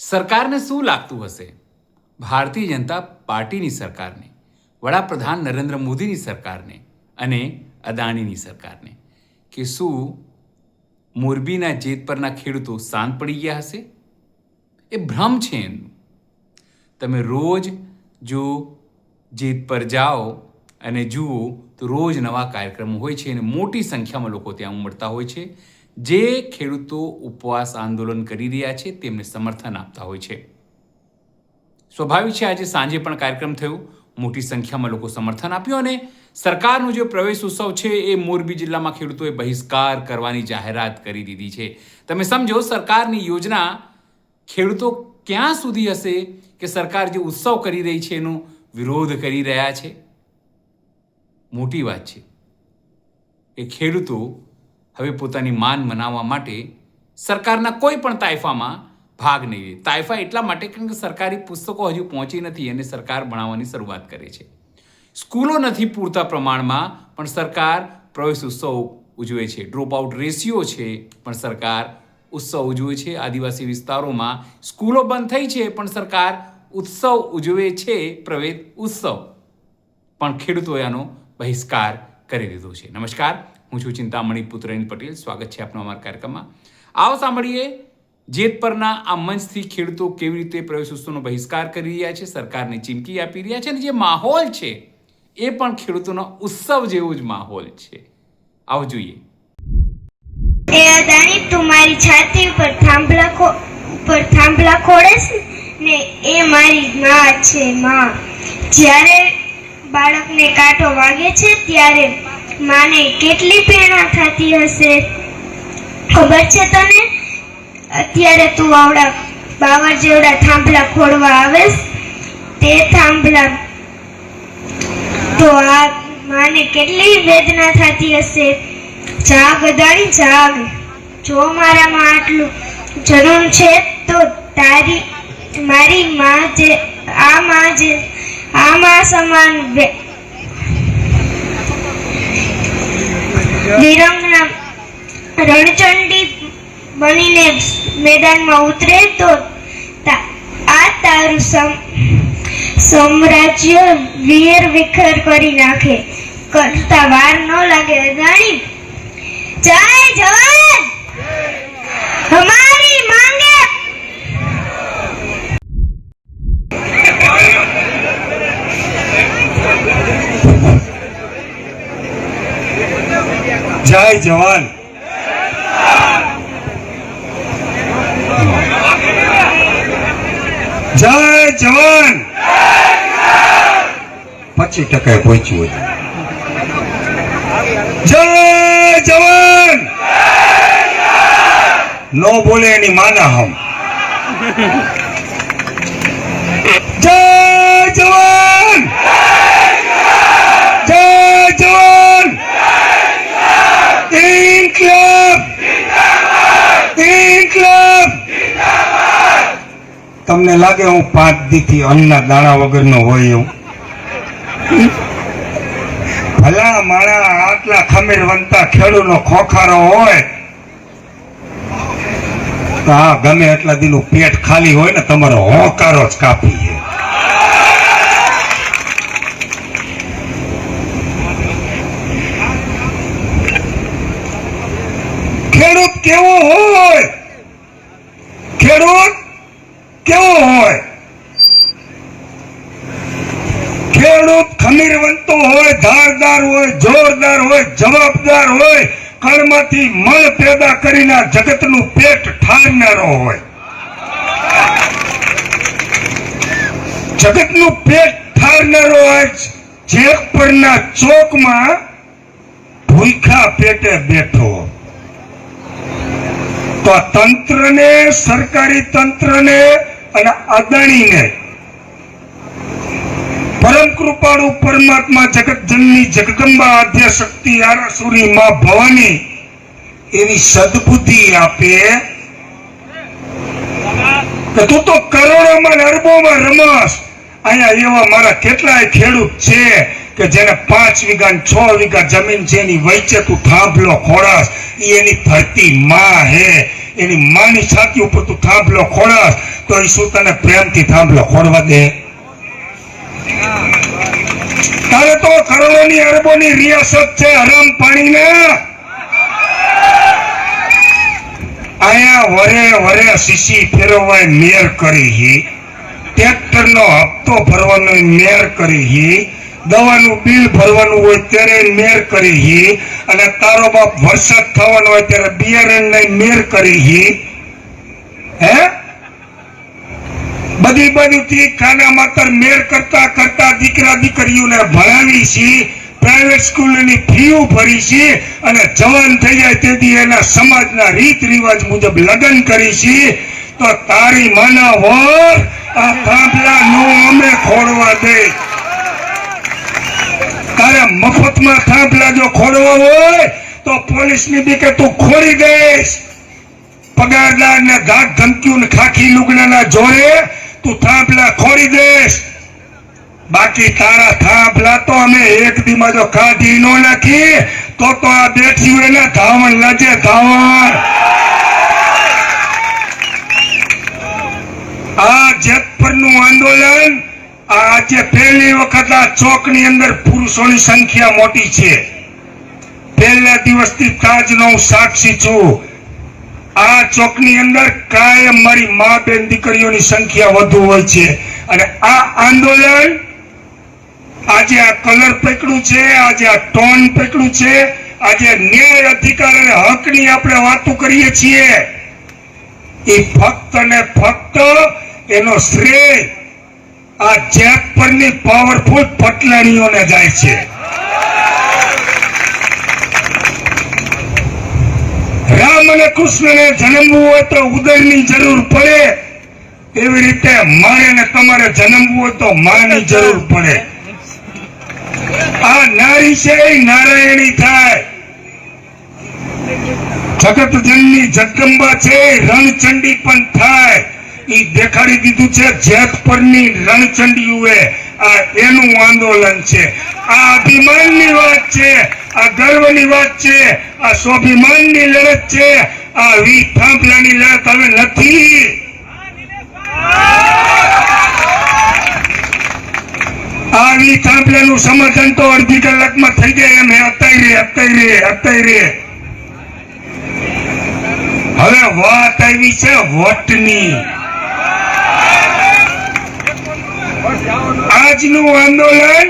સરકારને શું લાગતું હશે? ભારતીય જનતા પાર્ટીની સરકારને, વડાપ્રધાન નરેન્દ્ર મોદીની સરકારને અને અદાણીની સરકારને કે શું મોરબીના જેતપરના ખેડૂતો શાંત પડી ગયા હશે? એ ભ્રમ છે એનું. તમે રોજ જો જેતપર જાઓ અને જુઓ તો રોજ નવા કાર્યક્રમો હોય છે અને મોટી સંખ્યામાં લોકો ત્યાં ઉમટતા હોય છે. જે ખેડૂતો ઉપવાસ આંદોલન કરી રહ્યા છે તેમને સમર્થન આપતા હોય છે. સ્વાભાવિક છે આજે સાંજે પણ કાર્યક્રમ થયો, મોટી સંખ્યામાં લોકો સમર્થન આપ્યું અને સરકારનો જે પ્રવેશ ઉત્સવ છે એ મોરબી જિલ્લામાં ખેડૂતોએ બહિષ્કાર કરવાની જાહેરાત કરી દીધી છે. તમે સમજો સરકારની યોજના ખેડૂતો ક્યાં સુધી હશે કે સરકાર જે ઉત્સવ કરી રહી છે એનો વિરોધ કરી રહ્યા છે? મોટી વાત છે એ ખેડૂતો હવે પોતાની માન મનાવવા માટે સરકારના કોઈ પણ તાઇફામાં ભાગ નહીં લે. તાઇફા એટલા માટે કારણ કે સરકારી પુસ્તકો હજુ પહોંચી નથી અને સરકાર ભણાવવાની શરૂઆત કરે છે. સ્કૂલો નથી પૂરતા પ્રમાણમાં પણ સરકાર પ્રવેશ ઉત્સવ ઉજવે છે. ડ્રોપ આઉટ રેશિયો છે પણ સરકાર ઉત્સવ ઉજવે છે. આદિવાસી વિસ્તારોમાં સ્કૂલો બંધ થઈ છે પણ સરકાર ઉત્સવ ઉજવે છે, પ્રવેશ ઉત્સવ. પણ ખેડૂતોએ આનો બહિષ્કાર કરી દીધો છે. નમસ્કાર, હું છું ચિંતામણી પુત્રહીન પટેલ. સ્વાગત છે આપનો અમારા કાર્યક્રમમાં. આવો સાંભળીએ જેતપરના આ મંચથી ખેડૂતો કેવી રીતે પ્રવેશ ઉત્સવનો બહિષ્કાર કરી રહ્યા છે, સરકારને ચીમકી આપી રહ્યા છે અને જે માહોલ છે એ પણ ખેડૂતોનો ઉત્સવ જેવો જ માહોલ છે. આવો જોઈએ. એ અદાણી તું મારી છાતી ઉપર થાંભલા ખોડેસ ને એ મારી માં છે. માં જ્યારે બાળકને કાંટો વાગે છે ત્યારે માને કેટલી પ્રેરણા થતી હશે ખબર છે તને? અત્યારે તું આવડા બાવર જેવડા થાંભલા ખોડવા આવેસ તે થાંભલા તો આ માને કેટલી વેદના થતી હશે. જાગ અદાણી જાગ, જો મારામાં આટલું જનૂન છે તો મારી માં જે આ માં સમાન વિરંગના રણચંડી બનીને મેદાનમાં ઉતરે તો આ તારું સામ્રાજ્ય વીર વિખર કરી નાખે. કરતા વાર ન લાગે અદાણી. જય જવાન, હમારી માંગે. જય જવાન. જય જવાન. 25% પહોંચ્યું હતું. જય જવાન. નો બોલે એની માના હમ. જય જવાન. જય જવાન. ઇન્કલાબ. ઇન્કલાબ. તમને લાગે હું 5 દીથી અન્નના દાણા વગરનો હોય એવું? ભલા માણા આટલા ખમીર વંતા ખેડૂનો ખોખારો હોય તો આ ગમે એટલા દીનું પેટ ખાલી હોય ને તમારો હોકારો જ કાપી છે. ખેડૂત કેવો હોય? ખેડૂત કેવો હોય? ખેડૂત ખમીરવંતો હોય, ધારદાર હોય, જોરદાર હોય, જવાબદાર હોય, કણમાંથી મળ પેદા કરીને જગતનું પેટ ઠારનારો હોય. જગતનું પેટ ઠારનારો હોય. જેતપરના ચોકમાં ભૂખ્યા પેટે બેઠો તો તંત્રને, સરકારી તંત્રને અને અદાણીને પરમ કૃપાળુ પરમાત્મા જગતજનની જગદંબા આદ્ય શક્તિ આરાસુરી માં ભવાની એવી સદબુદ્ધિ આપે કે તું તો કરોડોમાં અરબોમાં રમસ. અહીંયા એવા મારા કેટલાય ખેડૂત છે કે જેને 5 વીઘા 6 વીઘા જમીન છે એની વચ્ચે તું થાંભલો ખોડાસ. એની ધરતી માં હે, એની માની છાતી ઉપર તું થાંભલો ખોડાસ તો એ શું તને પ્રેમથી થાંભલો ખોડવા દે? તારે તો કરોડોની અરબોની રિયાસત છે હરામ પાણીના. આયા વરે વરે શીશી ફેરવવાય મેર કરી, ટ્રેક્ટરનો હપ્તો ભરવાનો મેર કરી, દવાનું બિલ ભરવાનું હોય ત્યારે મેર કરી, અને તારો બાપ વરસાદ થવાનો હોય ત્યારે બિયારણ મેર કરી. હે બધી બાજુથી ખાના માતર મેર કરતા કરતા દીકરા દીકરીઓને ભણાવી છે, પ્રાઇવેટ સ્કૂલની ફીઓ ભરી છે, અને જવાન થઈ જાય તેથી એના સમાજના રીત રિવાજ મુજબ લગ્ન કરી છે. તો તારી માના વર આ થાંભલા નો અમે ખોડવા દે. તારે મફતમાં થાંભલા જો ખોડવા હોય તો પોલીસની બીકે તું ખોડી દઈશ. પગારદાર ને ધાક ધમકીઓ ને ખાખી લુગડાના જોરે તું થાંભલા ખોડી દઈશ. બાકી તારા થાંભલા તો અમે એક દીમાં જો કાઢી નો નાખી તો આ બેઠી હોય ને ધાવણ લાજે ધાવણ. આ જેતપુરનું આંદોલન આજે પહેલી વખત આ ચોકની અંદર પુરુષોની સંખ્યા મોટી છે. પહેલા દિવસથી તાજનો હું સાક્ષી છું. આ ચોકની અંદર કાયમ મારી મા બેન દીકરીઓની સંખ્યા વધુ હોય છે. અને આ આંદોલન આજે આ કલર પકડ્યું છે, આજે આ ટોન પકડ્યું છે, આજે ન્યાય અધિકાર અને હકની આપણે વાતો કરીએ છીએ, એ ફક્ત ને ફક્ત એનો શ્રેય આ જેતપુરની પાવરફુલ પટલાણીઓને જાય છે. રામ અને કૃષ્ણને જન્મવું હોય તો ઉદયની જરૂર પડે, એવી રીતે મારે ને તમારે જન્મવું હોય તો માની જરૂર પડે. આ નારી છે એ નારાયણી થાય. જગત જનની જગદંબા છે રણચંડી પણ થાય. એ દેખાડી દીધું છે જેતપુરની રણચંડીઓએ. આ એનું આંદોલન છે. આ અભિમાનની વાત છે, આ ગર્વની વાત છે, આ સ્વાભિમાનની લડત છે. આ વી થાંભલાની લડત હવે નથી. આવી થાંભલાનું સમર્થન તો અડધી કલાકમાં થઈ જાય એમ. અત્યારે હવે વાત આવી છે વોટની. આજનું આંદોલન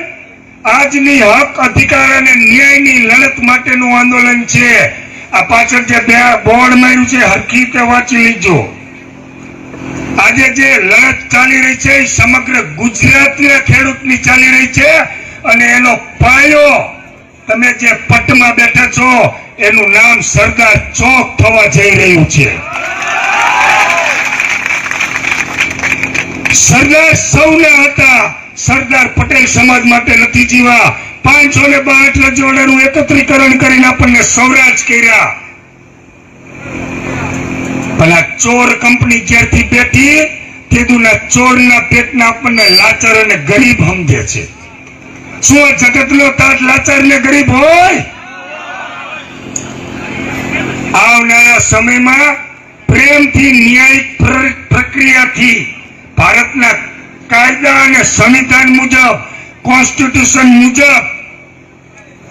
આજની હક અધિકાર અને ન્યાયની લડત માટેનું આંદોલન છે. આ પાછળ જે બોર્ડ માર્યું છે હરખી રીતે વાંચી લીજો. આજે જે લડત ચાલી રહી છે સમગ્ર ગુજરાતના ખેડૂતની ચાલી રહી છે, અને એનો પાયો તમે જે પટમાં બેઠા છો એનું નામ સરદાર ચોક થવા જઈ રહ્યું છે. સરદાર સૌના હતા, સરદાર પટેલ સમાજ માટે નથી જીવા. 562 રજવાડાનું એકત્રીકરણ કરીને આપણને સ્વરાજ કર્યા. પણ આ ચોર કંપની જ્યારથી બેઠી તેદુના ચોરના પેટના આપણને લાચાર અને ગરીબ સમજે છે. શું આ જગતનો તાત લાચાર ને ગરીબ હોય? આવનારા સમયમાં પ્રેમથી ન્યાયિક પ્રક્રિયાથી ભારતના કાયદા અને સંવિધાન મુજબ, કોન્સ્ટિટ્યુશન મુજબ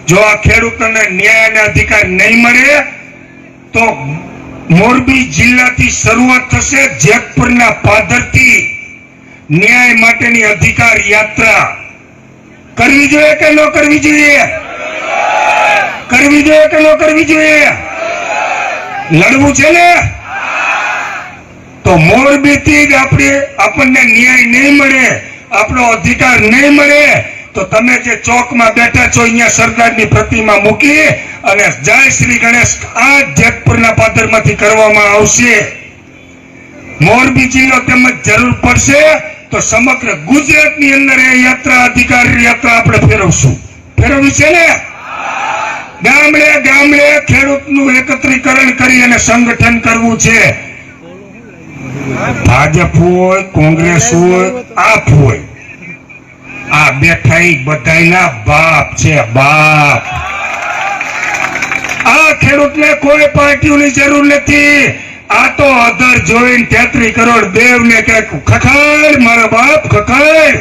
જો આ ખેડૂતોને ન્યાય અને અધિકાર નહીં મળે તો મોરબી જિલ્લાથી શરૂઆત થશે જેતપુરના પાદરથી ન્યાય માટેની અધિકાર યાત્રા. કરવી જોઈએ કે ન કરવી જોઈએ? કરવી જોઈએ કે ન કરવી જોઈએ? લડવું છે ને? તો મોરબીથી જ આપણને ન્યાય નહીં મળે, આપણો અધિકાર નહીં મળે તો તમે જે ચોકમાં બેઠા છો અહીંયા સરદારની પ્રતિમા મૂકી અને જય શ્રી ગણેશ આ જેતપુરના પાદરમાંથી કરવામાં આવશે. મોરબી જિલ્લો તેમજ જરૂર પડશે તો સમગ્ર ગુજરાતની અંદર એ યાત્રા અધિકાર યાત્રા આપણે ફેરવશું. ફેરવવી છે ને? ગામડે ગામડે ખેડૂતનું એકત્રીકરણ કરી અને સંગઠન કરવું છે. ભાજપ હોય, કોંગ્રેસ હોય, આપ હોય, આ બેઠા બધાના બાપ છે. બાપ. આ ખેડૂતને કોઈ પાર્ટીઓની જરૂર નથી. આ તો અધર જોઈને 33 કરોડ દેવ ને કે ખખડ મારા બાપ ખખડ.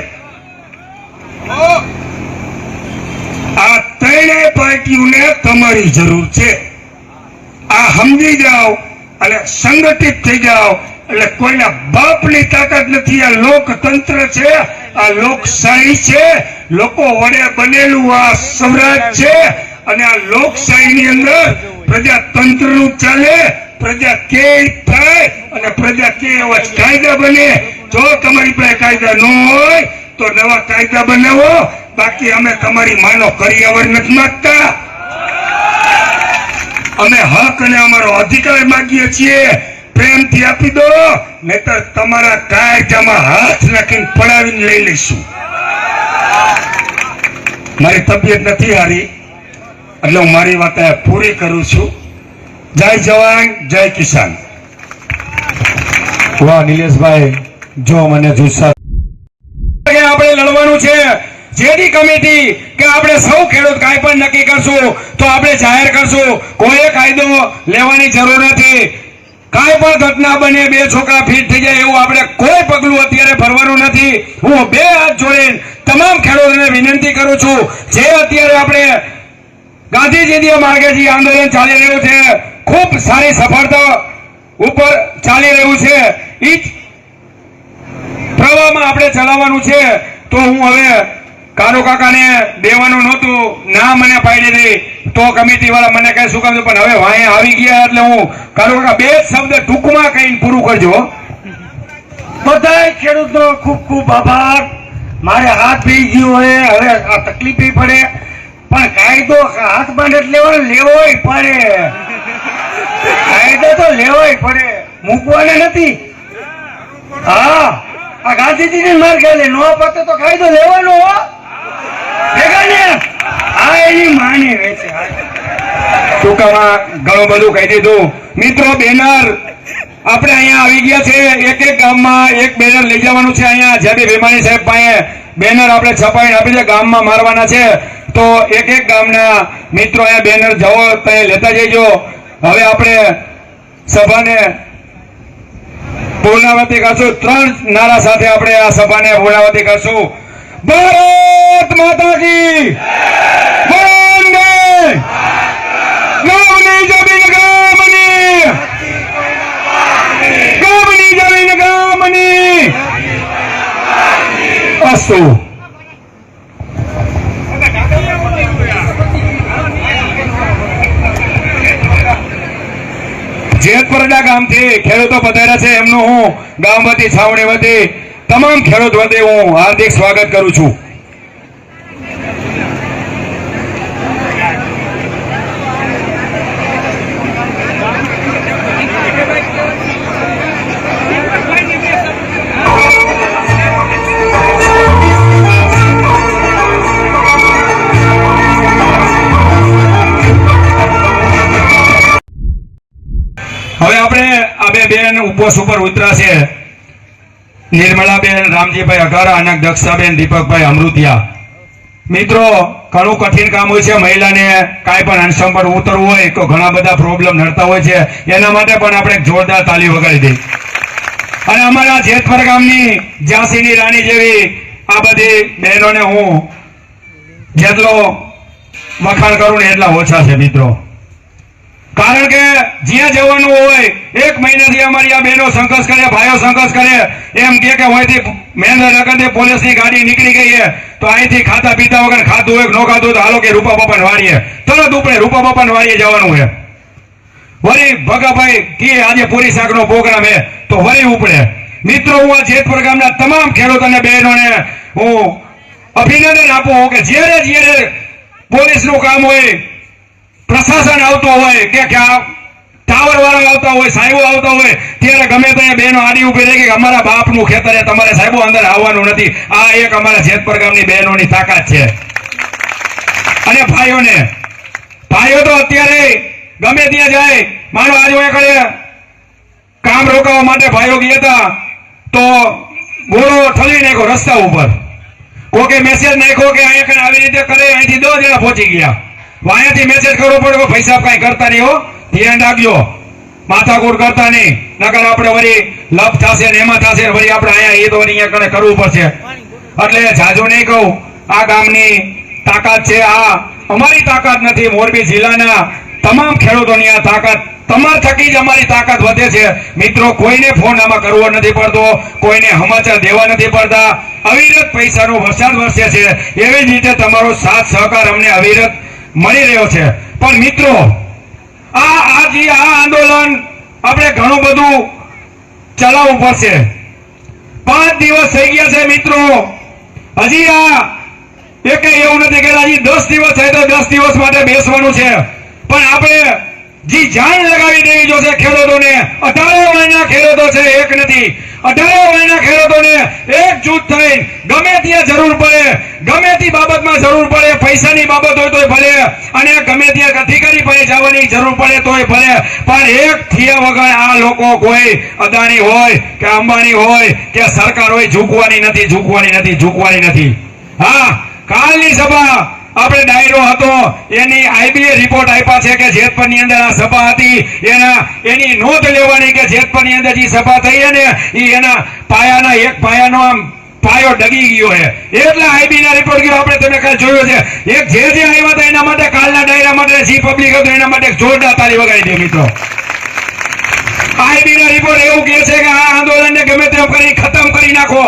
આ ત્રણેય પાર્ટીઓને તમારી જરૂર છે. આ સમજી જાઓ અને સંગઠિત થઈ જાઓ એટલે કોઈના બાપની તાકાત નથી. આ લોકતંત્ર છે, આ લોકશાહી છે, લોકો વડે બનેલું આ સ્વરાજ છે. અને આ લોકશાહીની અંદર પ્રજાતંત્રનું ચાલે, પ્રજા કે થાય અને પ્રજા કે એવા જ કાયદા બને. જો તમારી પાસે કાયદા ન હોય તો નવા કાયદા બનાવો. બાકી અમે તમારી માનો કરિયાવર નથી માંગતા. અમે હક અને અમારો અધિકાર માંગીએ છીએ. પ્રેમથી આપી દો, નહીતર તમારા કાયદામાં હાથ નાખીને પડાવીને લઈ લઈશું. મારી તબિયત નથી હારી એટલે હું મારી વાત પૂરી કરું છું. જય જવાન જય કિસાન. વાહ નિલેશભાઈ, જો મને જુસ્સા કે આપણે લડવાનું છે. જેડી કમિટી કે આપણે સૌ ખેડૂત કાંઈ પણ નક્કી કરશું તો આપણે જાહેર કરશું. કોઈ કાયદો લેવાની જરૂર નથી. કાંઈ પણ ઘટના બને, 2 છોકરા ફીટ થઈ જાય એવું આપણે કોઈ પગલું અત્યારે ભરવાનું નથી. હું 2 હાથ જોડીને તમામ ખેડૂતોને વિનંતી કરું છું, જે અત્યારે આપણે ગાંધીજીના માર્ગે જે આંદોલન ચાલી રહ્યું છે, ખૂબ સારી સફળતા ઉપર ચાલી રહ્યું છે, એ જ પ્રવાહમાં આપણે ચલાવવાનું છે. તો હું હવે કારો કાકાને દેવાનું નહોતું, ના મને પાડી દીધી તો કમિટી વાળા મને કહે શું કામ, પણ હવે વાંહે આવી ગયા એટલે હું કારો કાકા 2 શબ્દ ટૂંકમાં કહીને પૂરું કરજો. બધાય ખેડૂતનો ખૂબ ખૂબ આભાર. મારે હાથ ભી ગયો હોય, હવે આ તકલીફ પડે, પણ કાયદો હાથમાં નથી લેવાનો, લેવોય પડે. કાયદો તો લેવોય પડે, મૂકવાને નથી. હા, આ ગાંધીજીની માર્ગ લે, નો પતે તો કાયદો લેવાનો હો ભેગા ને. આ એની માની વેચે. ટૂંકામાં ઘણું બધું કહી દીધું. મિત્રો, બેનર આપણે અહીંયા આવી ગયા છે. એક એક ગામમાં એક બેનર લઈ જવાનું છે. અહીંયા જે બી ભીમાણી સાહેબ પાસે બેનર આપણે છપાઈને આપી દે, ગામમાં મારવાના છે. તો એક એક ગામના મિત્રો અહીંયા બેનર જવો ત્યાં લેતા જઈજો. હવે આપણે સભાને પૂર્ણાવતી કરશું. 3 નારા સાથે આપણે આ સભાને પૂર્ણાવતી કરશું. ભારત માતા કી વંદે. ગામની જમીન ગામની, ગામની જમીન ગામની. અસ્તુ. જેતપરડા ગામથી ખેડૂતો પધાર્યા છે, એમનું હું ગામ વતી, છાવણી વતી, તમામ ખેડૂત વતી હું હાર્દિક સ્વાગત કરું છું. હવે આપણે આ 2 બેન ઉપવાસ ઉપર ઉતરાશે. નિર્મલાબેન રામજીભાઈ અઘારા અને દક્ષાબેન દીપકભાઈ અમૃતિયા. મિત્રો, ઘણું કઠિન કામ હોય છે. મહિલાને કાંઈ પણ અનશન પર ઉતરવું હોય તો ઘણા બધા પ્રોબ્લેમ નડતા હોય છે. એના માટે પણ આપણે જોરદાર તાલી વગાડી દઈ. અને અમારા જેતપર ગામની ઝાંસીની રાણી જેવી આ બધી બહેનોને હું જેટલો વખાણ કરું ને એટલા ઓછા છે મિત્રો. કારણ કે જ્યાં જવાનું હોય 1 મહિનાથી અમારી આ બહેનો સંઘર્ષ કરે, ભાઈઓ સંઘર્ષ કરે. એમ કે અહીંથી મહેન્દ્રનગરથી પોલીસની ગાડી નીકળી ગઈ છે તો અહીંથી ખાતા પીતા વગર ખાધું હોય ન ખાધું તો હાલો કે રૂપા બાપાને વાળીએ તરત ઉપડે, રૂપા બાપાને વાળીએ જવાનું છે. વળી ભગાભાઈ કે આજે પૂરી શાકનો પ્રોગ્રામ છે તો વળી ઉપડે. મિત્રો, હું આ જેતપુર ગામના તમામ ખેડૂત અને બહેનોને હું અભિનંદન આપું કે જ્યારે જ્યારે પોલીસનું કામ હોય, પ્રશાસન આવતો હોય કે ટાવર વાળા આવતા હોય, સાહેબો આવતા હોય, ત્યારે ગમે ત્યાં બહેનો આડી ઉભી રહી કે અમારા બાપનું ખેતર છે, તમારે સાહેબો અંદર આવવાનું નથી. આ એક અમારા જેતપર ગામની બહેનોની તાકાત છે. અને ભાઈઓ તો અત્યારે ગમે ત્યાં જાય. માનો આજ હોય કરે કામ રોકાવા માટે ભાઈઓ ગયા હતા તો ગોળો ઠલી નાખ્યો રસ્તા ઉપર. કોકે મેસેજ નાખ્યો કે અહીંયા આવી રીતે કરે, અહીંથી 10 જણા પહોંચી ગયા. અહીંયાથી મેસેજ કરવો પડે, પૈસા કઈ કરતા નહીં હો, ધ્યાન રાખજો. માથાકૂટ કરતા નહીં, નકર આપણે વળી લપ થશે ને એમાં થશે ને વળી આપણે અહીંયા એ તો વળી અહીંયા કણે કરવું પડશે. એટલે જાજુ નહીં કહું, આ ગામની તાકાત છે, આ અમારી તાકાત નથી. મોરબી જિલ્લાના તમામ ખેડૂતોની આ તાકાત, તમારા થકી જ અમારી તાકાત વધે છે. મિત્રો, કોઈને ફોન આમાં કરવો નથી પડતો, કોઈને સમાચાર દેવા નથી પડતા. અવિરત પૈસાનો વરસાદ વરસે છે. એવી જ રીતે તમારો સાથ સહકાર અમને અવિરત મળી રહ્યો છે. પણ મિત્રો, આ આંદોલન આપણે ઘણું બધું ચલાવવું પડશે. 5 દિવસ થઈ ગયા છે મિત્રો, હજી આ એકે એવું નથી કે હજી 10 દિવસ થાય તો 10 દિવસ માટે બેસવાનું છે. પણ આપણે જી જાન લગાવી દેવી જોશે ખેડૂતોને. 18 વર્ષના ખેડૂતો છે, એક નથી. 18 વર્ષના ખેડૂતોને એકજૂથ થઈ ગમે ત્યાં જરૂર પડે, ગમે તે બાબતમાં જરૂર પડે, પૈસાની બાબત હોય તોય ભલે, અને ગમે ત્યાં અધિકારી પાસે જવાની જરૂર પડે તોય ભલે, પણ એક થયા વગર આ લોકો કોઈ અદાણી હોય કે અંબાણી હોય કે સરકાર હોય ઝૂકવાની નથી. હા, કાલની સભા આપણે ડાયરો હતો, એની આઈબીએ રિપોર્ટ આપ્યા છે કે જેતપુરની અંદર આ સભા હતી, એની નોંધ લેવાની કે જેતપુરની અંદર જે સભા થઈ ને એના પાયાના એક પાયાનો આમ પાયો ડગી ગયો છે. એટલે આઈબી ના રિપોર્ટ ગયો. આપણે તમે કાલ જોયો છે, એક જે આવ્યા હતા એના માટે, કાલના ડાયરા માટે જે પબ્લિક હતું એના માટે જોરદાર તાળી વગાડી દો મિત્રો. આઈબી ના રિપોર્ટ એવું કહે છે કે આ આંદોલનને ગમે તેમ કરી ખતમ કરી નાખો.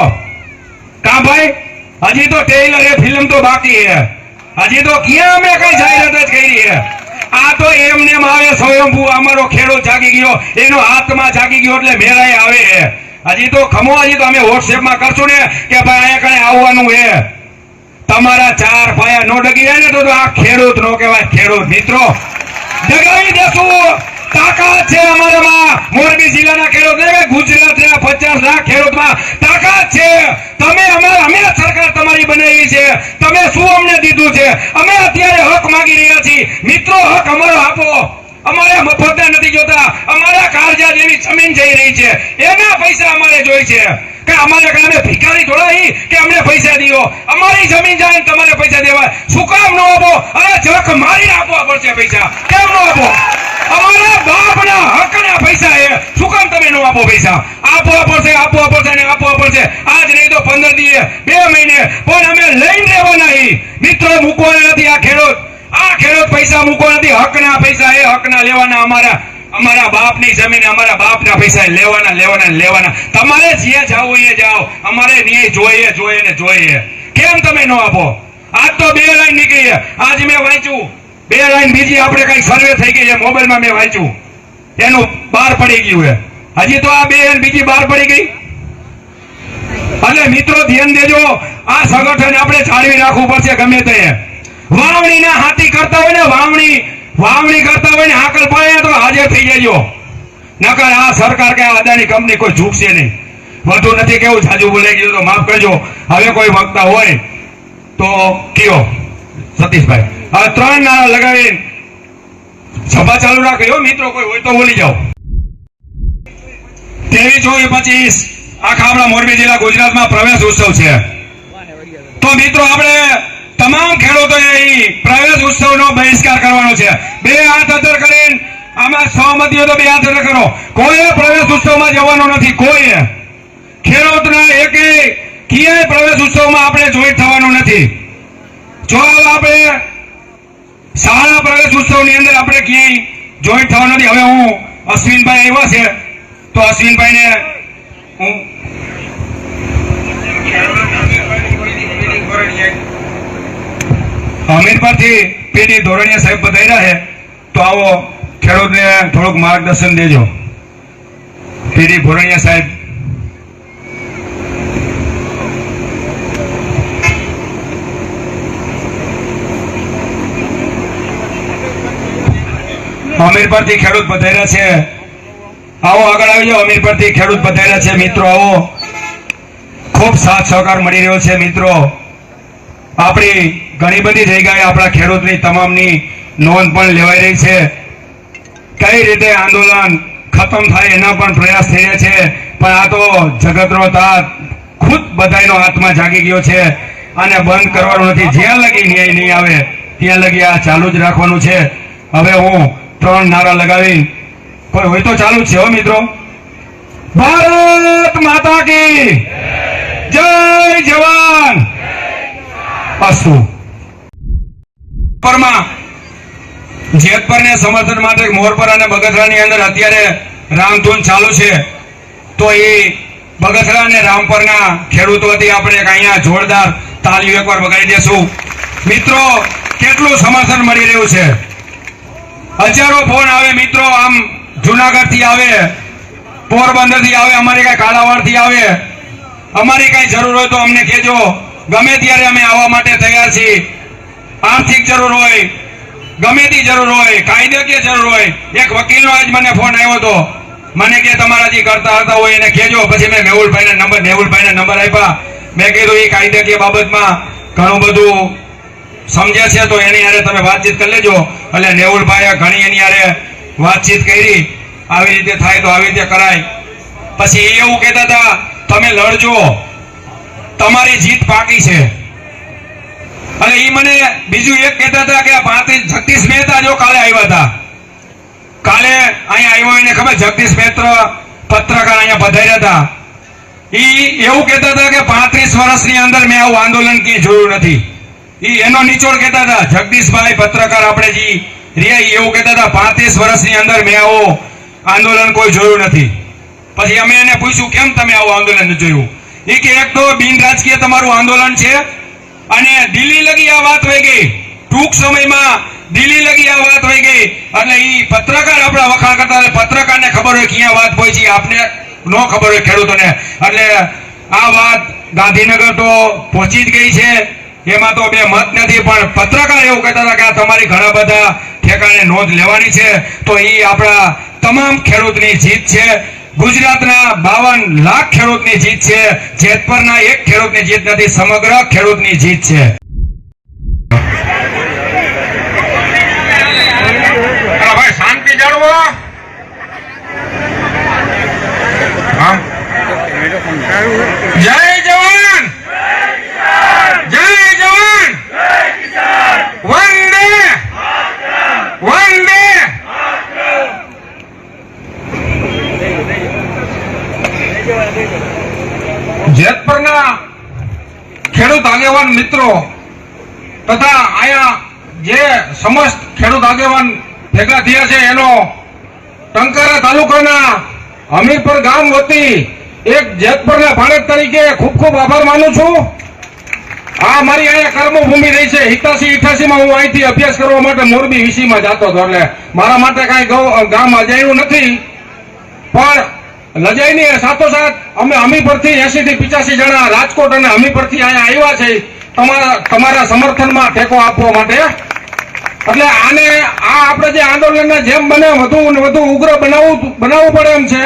કા ભાઈ, હજી તો ટેલર એ ફિલ્મ તો બાકી છે, હજી તો ક્યાં અમે કઈ જાહેરાત જ કરી છે. આ તો એમને આવે સ્વયંભૂ અમારો ખેડૂત જાગી ગયો, એનો આત્મા જાગી ગયો એટલે મેળાએ આવે છે. હજી તો ખમો, હજી તો અમે વોટ્સએપમાં કરશું ને કે ભાઈ અહીંયા કઈ આવવાનું છે. તમારા 4 પાયા નો ડગી જાય ને તો આ ખેડૂત નો કહેવાય. ખેડૂત મિત્રો, ડગાવી દેશું. તાકાત છે અમારામાં. મોરબી જિલ્લાના ખેડૂત, ગુજરાતના 50 લાખ ખેડૂતમાં તાકાત છે. તમે અમે સરકાર તમારી બનાવી છે, તમે શું અમને દીધું છે? અમે અત્યારે હક માંગી રહ્યા છીએ. મિત્રો, હક અમારો આપો. અમારે મફતના નથી જોતા, અમારા કારજા જેવી જમીન જઈ રહી છે, એના પૈસા અમારે જોઈ છે. કે અમારે કામે ભિખારી થોડા કે અમને પૈસા દીધો. અમારી જમીન જાય તમારે પૈસા દેવાય. શું કામ નો આપો? અરે જખ મારીને આપવા પડશે પૈસા. કેમ નો આપો? અમારા બાપના હકના પૈસા એ શું કામ તમે નો આપો? પૈસા આપવા પડશે આજ નહીં તો 15 દિવસ, 2 મહિને, પણ અમે લઈને રહેવાના. મિત્રો, મૂકવાના નથી. આ ખેડૂત પૈસા મૂકવા નથી. હકના પૈસા એ હકના લેવાના. અમારા બાપની જમીન, અમારા બાપના પૈસા લેવાના. તમારે જ્યાં જાવું એ જાઓ. અમારે ન્યાય જોઈએ. કેમ તમે નો આપો? આજ તો 2 લાઈન નીકળી. આજ મેં વાંચ્યું 2 લાઈન, બીજી આપણે કઈ સર્વે થઈ ગઈ છે મોબાઈલમાં, મેં વાંચ્યું, એનું બહાર પડી ગયું છે. હજી તો આ 2 અને બીજી બહાર પડી ગઈ. અને મિત્રો, ધ્યાન દેજો, આ સંગઠન આપણે જાળવી રાખવું પડશે ગમે તે. વાવણીના હાથી કરતા હોય ને, વાવણી કરતા હોય ને હાકલ પાડે તો હાજર થઈ જજો. નકર આ સરકાર કે અદાણી કંપની કોઈ ઝૂકશે નહીં. વધુ નથી કેવું, જાજુ બોલાઈ ગયું તો માફ કરજો. હવે કોઈ વક્તા હોય તો કયો સતીશભાઈ. હવે 3 નારા લગાવી સભા ચાલુ રાખો મિત્રો. કોઈ હોય તો બોલી જાઓ. 23, 24, 25 આખા આપણા મોરબી જિલ્લા ગુજરાતમાં પ્રવેશ ઉત્સવ છે. તો મિત્રો, આપણે તમામ ખેડૂતોએ પ્રવેશ ઉત્સવનો બહિષ્કાર કરવાનો છે. 2 હાથ અધર કરીને આમાં સહમતિ હોય તો 2 હાથ અધર કરો. કોઈએ પ્રવેશ ઉત્સવમાં જવાનું નથી. કોઈએ ખેડૂતના ક્યાંય પ્રવેશ ઉત્સવમાં આપણે જોઈન્ટ થવાનું નથી. જો આપણે શાળા પ્રવેશ ઉત્સવની અંદર આપણે ક્યાંય જોઈન્ટ થવાનું નથી. હવે હું અશ્વિનભાઈ આવ્યા છે તો અશ્વિનભાઈને હું અમીરપુરથી પીડી ધોરણીયા સાહેબ બધાયા છે, તો આવો ખેડૂતને થોડુંક માર્ગદર્શન દેજો. પીડી ધોરણીયા સાહેબ. અમીરપુરથી ખેડૂત બધાયા છે, આવો આગળ આવી જાઓ. અમીરપુરથી ખેડૂત બધાયા છે મિત્રો, આવો. ખૂબ સાથ સહકાર મળી રહ્યો છે મિત્રો. આપણી ઘણી બધી જગ્યાએ આપણા ખેડૂતની તમામની નોંધ પણ લેવાઈ રહી છે. કઈ રીતે આંદોલન ખતમ થાય એના પણ પ્રયાસ થઈ રહ્યા છે. પણ આ તો જગતનો તાત, ખુદ બધાનો આત્મા જાગી ગયો છે અને બંધ કરવાનું નથી. જ્યાં લગી ન્યાય નહીં આવે ત્યાં લગી આ ચાલુ જ રાખવાનું છે. હવે હું 3 નારા લગાવી કોઈ હોય તો ચાલુ જ છે હો મિત્રો. ભારત માતા કી જય જવાન અસ્તુ. પરમાં જેતપરને સમર્થન માટે મોરપર અને બગસરાની અંદર અત્યારે રામધૂન ચાલુ છે. તો એ બગસરા અને રામપરના ખેડૂતો વતી આપણે અહીંયા જોરદાર તાલીઓ એકવાર વગાડી દેશું. મિત્રો કેટલું સમર્થન મળી રહ્યું છે. હજારો ફોન આવે મિત્રો, આમ જુનાગઢ થી આવે, પોરબંદર થી આવે, અમારી કઈ કાલાવાડ થી આવે. અમારી કઈ જરૂર હોય તો અમને કહેજો, ગમે ત્યારે અમે આવવા માટે તૈયાર છીએ. આર્થિક જરૂર હોય, ગમે તે જરૂર હોય, કાયદાકીય જરૂર હોય. એક વકીલનો આજ મને ફોન આવ્યો હતો, મને કે તમારા જે કરતા હતા હોય એને કહેજો. પછી મેં મેહુલભાઈના નંબર આપ્યા. મેં કીધું એ કાયદાકીય બાબતમાં ઘણું બધું સમજે છે તો એની હારે તમે વાતચીત કરી લેજો. એટલે મેહુલભાઈએ ઘણી એની હારે વાતચીત કરી. આવી રીતે થાય તો આવી રીતે કરાય. પછી એ એવું કહેતા હતા તમે લડજો, તમારી જીત પાકી છે. અને એ મને બીજું એક કહેતા હતા કે 35 જગદીશ મહેતા જો કાલે આવ્યા હતા. કાલે અહીંયા આવ્યો એને ખબર, જગદીશ મહેતા પત્રકાર અહીંયા પધાર્યા હતા. એ એવું કહેતા હતા કે 35 વર્ષની અંદર મેં આવું આંદોલન ક્યાંય જોયું નથી. એનો નિચોડ કહેતા હતા જગદીશભાઈ પત્રકાર આપણે જે રહ્યા એવું કહેતા હતા 35 વર્ષની અંદર મેં આવું આંદોલન કોઈ જોયું નથી. પછી અમે એને પૂછ્યું કેમ તમે આવું આંદોલન નથી જોયું? એ કે એક તો બિન રાજકીય તમારું આંદોલન છે અને દિલ્હી લગી આ વાત વહી ગઈ. ટૂંક સમયમાં દિલ્હી લગી આ વાત વહી ગઈ. એટલે એ પત્રકાર આપણા વખાણ કરતા, પત્રકારને ખબર હોય ક્યાં વાત પહોંચી, આપને ન ખબર હોય ખેડૂતોને. એટલે આ વાત ગાંધીનગર તો પહોંચી જ ગઈ છે, એમાં તો બે મત નથી. પણ પત્રકાર એવું કહેતા હતા કે આ તમારી ઘણા બધા ઠેકાણે નોંધ લેવાની છે. તો એ આપણા તમામ ખેડૂતની જીત છે. ગુજરાતના 52 લાખ ખેડૂતની જીત છે. જેતપરના એક ખેડૂતની જીત નથી, સમગ્ર ખેડૂતની જીત છે. ભાઈ શાંતિ જાળવો. જય જવાન, જય જવાન, વંદે વંદે. જેતપરના ખેડૂત આગેવાન મિત્રો તથા અહીંયા જે સમસ્ત ખેડૂત આગેવાન ભેગા થયા છે એનો ટંકારા તાલુકાના હમીરપર ગામ વતી એક જેતપરના ભાણેજ તરીકે ખૂબ ખૂબ આભાર માનું છું. આ મારી અહીંયા કર્મભૂમિ રહી છે. 87-88 માં હું અહીંથી અભ્યાસ કરવા માટે મોરબી વીસીમાં જતો હતો. એટલે મારા માટે કઈ ગામ અજાણ્યું નથી. પણ લજાઈની સાથોસાથ અમે હમીરપરથી 80 થી 85 જણા રાજકોટ અને હમીરપરથી અહીંયા આવ્યા છે તમારા સમર્થનમાં ટેકો આપવા માટે. એટલે આને આપણે જે આંદોલનને જેમ બને વધુ ને વધુ ઉગ્ર બનાવવું પડે એમ છે.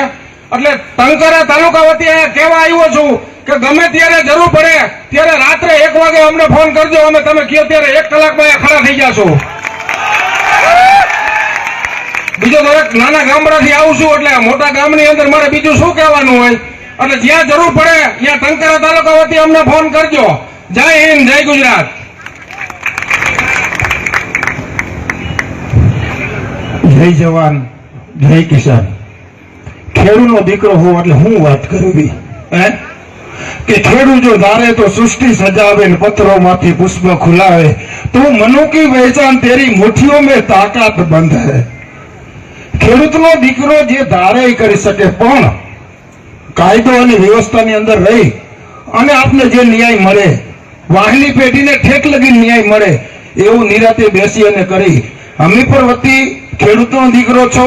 એટલે ટંકારા તાલુકા વતી અહીંયા કહેવા આવ્યો છું કે ગમે ત્યારે જરૂર પડે ત્યારે રાત્રે 1 વાગે અમને ફોન કરજો. અમે તમે કહો ત્યારે 1 કલાકમાં અહીંયા ખડા થઈ જશો. બીજો તો એક નાના ગામડાથી આવું છું એટલે મોટા ગામની અંદર મારે બીજું શું કહેવાનું હોય. એટલે જ્યાં જરૂર પડે ત્યાં ટંકારા તાલુકા વતી અમને ફોન કરજો. જય હિન્દ, જય ગુજરાત. જય જવાન, જય કિસાન. ખેડૂતનો દીકરો હોવ એટલે હું વાત કરવી કે ખેડૂત જો ધારે તો સૃષ્ટિ સજાવે ને પથ્થરોમાંથી પુષ્પ ખુલાવે, તો મનો કી પહેચાન તેરી મુઠ્ઠીઓ में તાકાત બંધ है. ખેડૂતનો દીકરો જે ધારે કરી શકે, પણ કાયદો અને વ્યવસ્થાની અંદર રહી અને આપને જે ન્યાય મળે, વાહલી પેઢીને ઠેક લગી ન્યાય મળે એવું નિરાતે બેસી અને કરી. હમીરપર વતી ખેડૂતનો દીકરો છો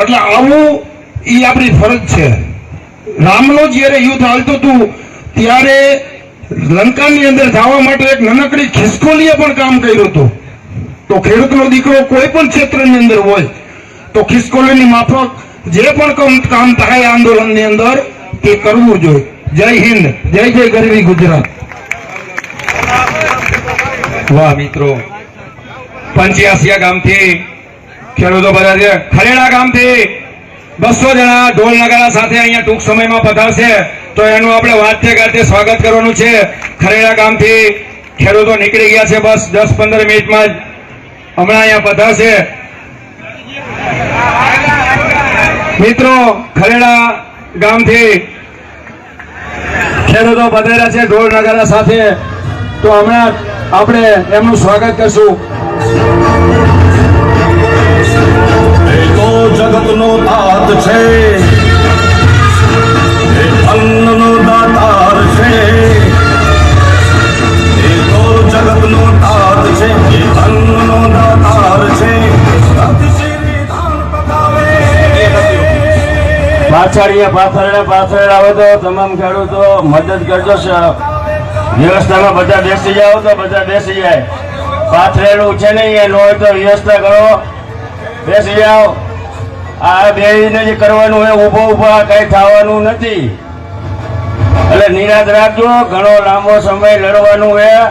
એટલે આવું એ આપણી ફરજ છે. રામનું જયારે યુદ્ધ હાલતું હતું ત્યારે લંકાની અંદર જવા માટે એક નાનકડી ખિસકોલીએ પણ કામ કર્યું હતું. તો ખેડૂતનો દીકરો કોઈ પણ ક્ષેત્રની અંદર હોય તો ખિસકોલીની માફક જે પણ કામ થાય આંદોલનની અંદર તે કરવું જોઈએ. જય હિન્દ, જય જય ગરવી ગુજરાત. વાહ મિત્રો, 85 ગામથી ખેડૂતો બધા છે. ખરેડા ગામથી 200 જણા ઢોલ નગારા સાથે અહીંયા ટૂંક સમયમાં પધારશે. તો એનું આપણે વાદ્ય ગાતે સ્વાગત કરવાનું છે. ખરેડા ગામથી ખેડૂતો નીકળી ગયા છે, બસ 10-15 મિનિટમાં જ હમણાં અહીંયા પધારશે. મિત્રો ખરેડા ગામથી ખેડૂતો પધાર્યા છે ઢોલ નગારા સાથે, તો હમણાં આપણે એમનું સ્વાગત કરશું. જગતનો તાત છે, અન્નનો દાતાર છે, જગતનો તાત છે, અન્નનો દાતાર છે. પાછળ આવે તો તમામ ખેડૂતો મદદ કરજો. વ્યવસ્થામાં બધા બેસી જાઓ તો બધા બેસી જાય. પાથરેલું છે નહીં, એ ન હોય તો વ્યવસ્થા કરો, બેસી જાઓ. આ બેસીને જે કરવાનું હોય ઊભા કઈ થવાનું નથી, એટલે નિરાશ રાખજો. ઘણો લાંબો સમય લડવાનું હોય,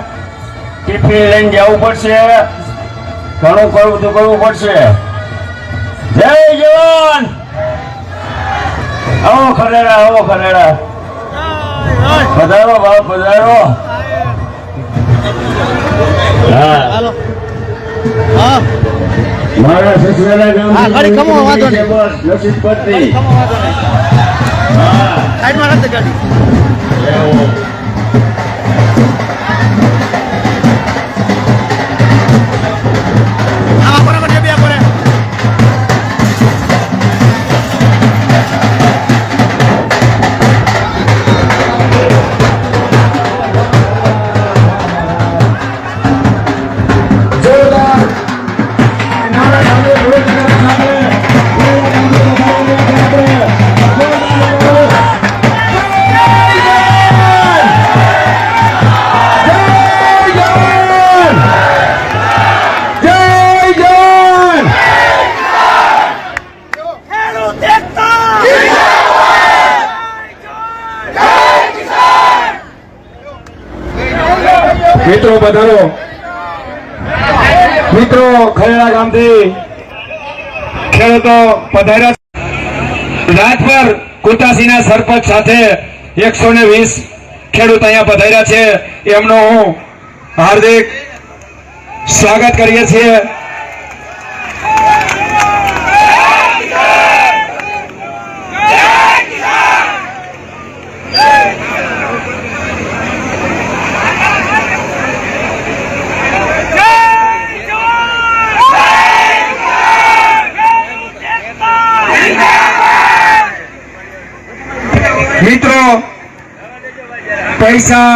ટિફિન લઈને જવું પડશે, ઘણું કરવું પડશે. જય જવાન. આવો ખરેડા, આવો ખરેડા, પધારો બાપ, પધારો. મારા સસરાના ગામ નસીબ પત્ની. મિત્રો પધારો. મિત્રો ખરેડા ગામથી ખેડૂતો પધાર્યા. રાજપર કુતાસીના સરપંચ સાથે 120 ખેડૂત અહીંયા પધાર્યા છે, એમનો હું હાર્દિક સ્વાગત કરીએ છીએ. મિત્રો પૈસા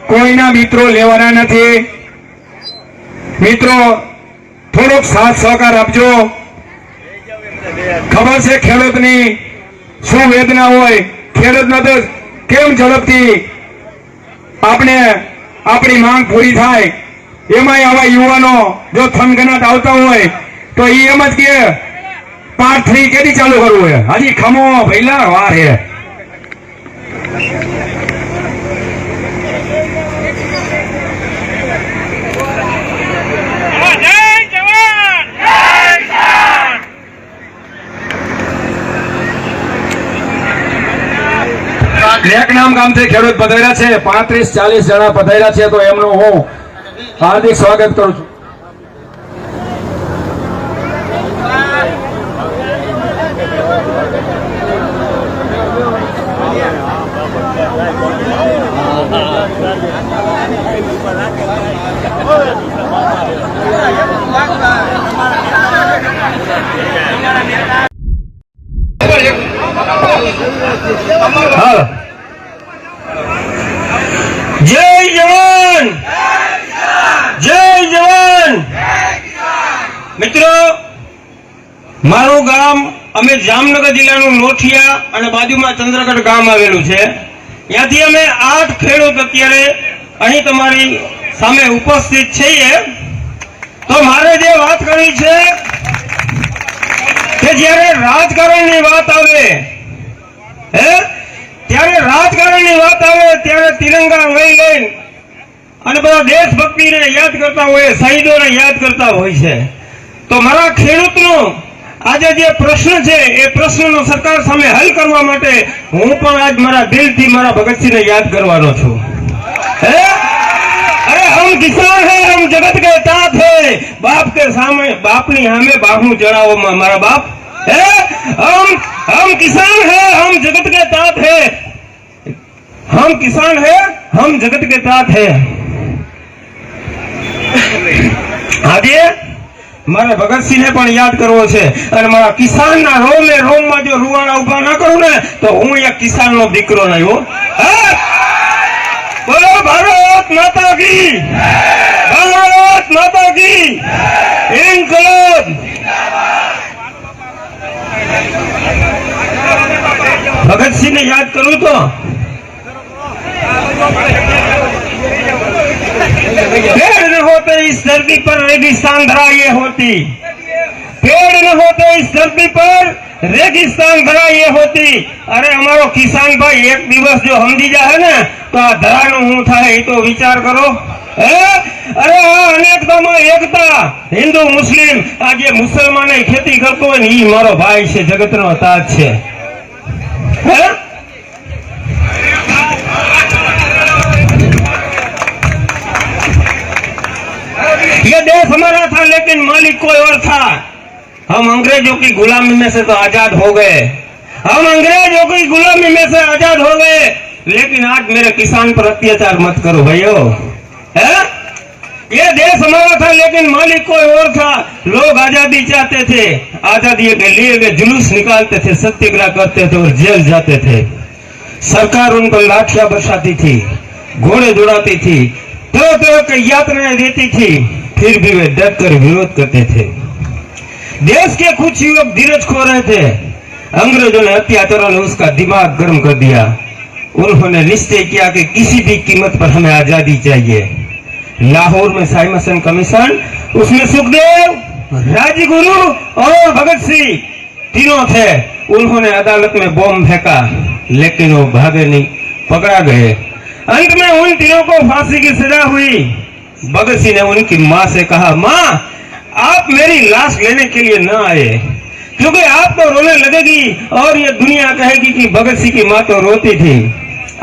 કોઈના મિત્રો લેવાના નથી. મિત્રો થોડોક સાથ સહકાર આપજો. ખબર છે ખેડૂતની શું વેદના હોય, ખેડૂતનો તો કેમ ઝડપથી આપણે આપણી માંગ પૂરી થાય. એમાંય આવા યુવાનો જો થનગનાટ આવતા હોય તો એ એમ જ કે પાર્ટ 3 કેદી ચાલુ કરવું હોય, હજી ખમો ભઈલા વાર હે. લેકનામ ગામથી ખેડૂત પધાર્યા છે, 35-40 જણા પધાર્યા છે, તો એમનું હું હાર્દિક સ્વાગત કરું છું. જય જવાન, જય જવાન. મિત્રો મારું ગામ, અમે જામનગર જિલ્લાનું લોઠિયા અને બાજુમાં ચંદ્રગઢ ગામ આવેલું છે. ત્યાંથી અમે 8 ખેડૂત અત્યારે અહીં તમારી સામે ઉપસ્થિત છીએ. તો મારે જે વાત કરવી છે કે જ્યારે રાજકારણની વાત આવે, ત્યારે રાજકારણની વાત આવે ત્યારે તિરંગા લઈ લઈને અને બધા દેશભક્તિને યાદ કરતા હોય, શહીદોને યાદ કરતા હોય છે. તો મારા ખેડૂતનો આજે જે પ્રશ્ન છે એ પ્રશ્નનો સરકાર સામે હલ કરવા માટે હું પણ આજ મારા દિલથી મારા ભગતસિંહને યાદ કરવાનો છું. અરે હમ કિસાન હે, હમ જગત કે તાત હે, બાપ કે સામે, બાપની સામે બાહુ ચડાવો મારા બાપ. हम किसान हैं, हम जगत के तात हैं, हम किसान हैं, हम जगत के तात हैं। આજે મારે ભગતસિંહને પણ યાદ કરવો છે અને મારા કિસાનના રોમે રોમમાં જો રૂવાડા ઉભા ના કરું ને તો હું એક કિસાનનો દીકરો નહીં હો। બોલો ભારત માતા કી, ભારત માતા કી, ઇન્કલાબ। ભગતસિંહને યાદ કરું તો पेड़ न होते इस धरती पर रेगिस्तान धरा ये होती, पेड़ न होते इस धरती पर रेगिस्तान धरा ये होती। अरे हमारो किसान भाई एक दिवस जो समझी जाए ने तो आ धरानो हूं थाय ए तो विचार करो। अरे अनेकता में एकता, हिंदू मुस्लिम आज ये मुसलमान खेती करतो है ई मारो भाई छे, जगतनो ताज छे। ये देश हमारा था लेकिन मालिक कोई और था। हम अंग्रेजों की गुलामी में से तो आजाद हो गए, हम अंग्रेजों की गुलामी में से आजाद हो गए, लेकिन आज मेरे किसान पर अत्याचार मत करो भाइयों। ये देश हमारा था लेकिन मालिक कोई और था। लोग आजादी चाहते थे, आजादी के लिए वे जुलूस निकालते थे, सत्याग्रह करते थे और जेल जाते थे। सरकार उन पर लाठियां बरसाती थी, घोड़े दौड़ाती थी, तरह तरह की यातनाएं देती थी, फिर भी वे डट कर विरोध करते थे। देश के कुछ युवक धीरज खो रहे थे, अंग्रेजों ने अत्याचारों ने उसका दिमाग गर्म कर दिया। उन्होंने निश्चय किया कि किसी भी कीमत पर हमें आजादी चाहिए। लाहौर में साइमसन कमीशन, उसमें सुखदेव, राजगुरु और भगत सिंह तीनों थे। उन्होंने अदालत में बॉम्ब फेंका लेकिन वो भागे नहीं, पकड़ा गए। अंत में उन तीनों को फांसी की सजा हुई। भगत सिंह ने उनकी मां से कहा, मां आप मेरी लाश लेने के लिए न आए क्योंकि आप तो रोने लगेगी और ये दुनिया कहेगी कि भगत सिंह की मां तो रोती थी।